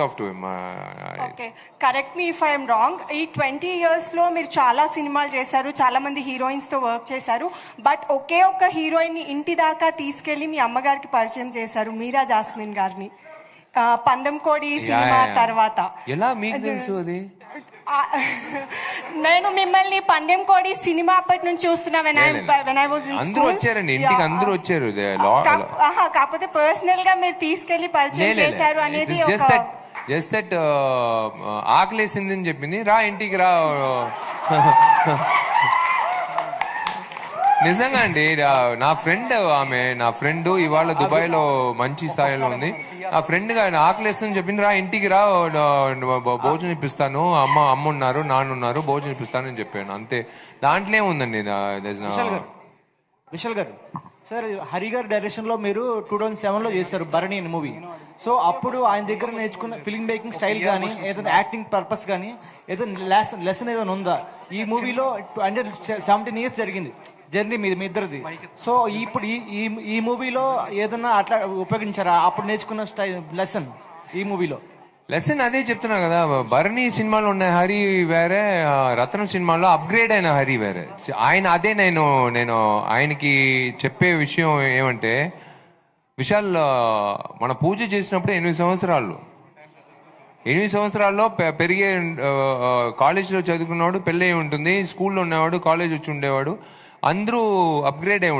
Off to him. Okay, correct me if I'm wrong. ఈ 20 yearsలో మీరు చాలా సినిమాలు చేశారు, చాలా మంది హీరోయిన్స్తో వర్క్ చేశారు. బట్ ఒకే ఒక్క హీరోయిన్ని ఇంటి దాకా తీసుకెళ్ళి మీ అమ్మగారికి పరిచయం చేశారు, మీరా జాస్మిన్ గారిని. పందెం కోడి సినిమా తర్వాత. ఎలా మీకు తెలుసు అది? నేను మిమ్మల్ని పందెం కోడి సినిమా అప్పటి నుంచి చూస్తున్నా. అందరూ వచ్చారండి ఇంటికి, అందరూ వచ్చారు. కాకపోతే పర్సనల్ గా మీరు తీసుకెళ్లి పరిచయం చేశారు అనేది జస్ట్ దట్ ఆకలేసింది అని చెప్పింది, రా ఇంటికి రా. నిజంగా అండి, నా ఫ్రెండ్, ఆమె నా ఫ్రెండ్ ఇవాళ దుబాయ్ లో మంచి స్థాయిలో ఉంది. నా ఫ్రెండ్ గా ఆకలేస్తుందని చెప్పింది, రా ఇంటికి రా, భోజనం ఇప్పిస్తాను, అమ్మ ఉన్నారు, నాన్న ఉన్నారు, భోజనం ఇప్పిస్తాను అని చెప్పాను. అంతే, దాంట్లో ఉందండి. విశాల్ గారు సార్, హరి గారి డైరెక్షన్లో మీరు 2007లో చేశారు భరణి అనే మూవీ. సో అప్పుడు ఆయన దగ్గర నేర్చుకున్న ఫిల్మ్ మేకింగ్ స్టైల్ కానీ, ఏదైనా యాక్టింగ్ పర్పస్ కానీ, ఏదైనా లెసన్ ఏదైనా ఉందా? ఈ మూవీలో అంటే 17 years జరిగింది జర్నీ మీ ఇద్దరిది. సో ఇప్పుడు ఈ మూవీలో ఏదన్నా అట్లా ఉపయోగించారా అప్పుడు నేర్చుకున్న స్టైల్ లెసన్ ఈ మూవీలో? లెసన్ అదే చెప్తున్నా కదా, భరణి సినిమాలో ఉన్న హరి వేరే, రత్నం సినిమాలో అప్గ్రేడ్ అయిన హరి వేరే. ఆయన అదే నేను ఆయనకి చెప్పే విషయం ఏమంటే, విశాల్, మన పూజ చేసినప్పుడు 8 సంవత్సరాలు, 8 సంవత్సరాల్లో పెరిగే, కాలేజీలో చదువుకున్నవాడు పెళ్ళి అయి ఉంటుంది, స్కూల్లో ఉన్నవాడు కాలేజ్ వచ్చి ఉండేవాడు, అందరూ అప్గ్రేడ్ అయి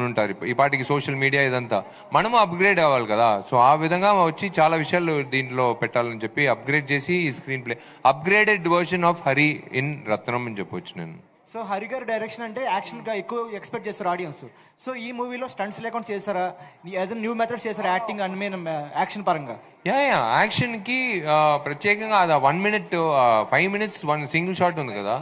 ఉంటారు. ఈ పాటికి సోషల్ మీడియా ఇదంతా, మనము అప్గ్రేడ్ అవ్వాలి కదా. సో ఆ విధంగా వచ్చి చాలా విషయాలు దీంట్లో పెట్టాలని చెప్పి అప్గ్రేడ్ చేసి ఈ screenplay upgraded version of Hari in Rathnam అని చెప్పొచ్చు నేను. సో హరి గారి డైరెక్షన్ అంటే యాక్షన్ గా ఎక్కువ ఎక్స్పెక్ట్ చేస్తారు ఆడియన్స్. సో ఈ మూవీలో స్టంట్స్ లేకుండా చేశారా, ఏదైనా న్యూ మెథడ్స్ చేశారా యాక్టింగ్ అండ్ మీన్ యాక్షన్ పరంగా? యాక్షన్ కి ప్రత్యేకంగా అది 1 minute 5 minutes 1 single షాట్ ఉంది కదా,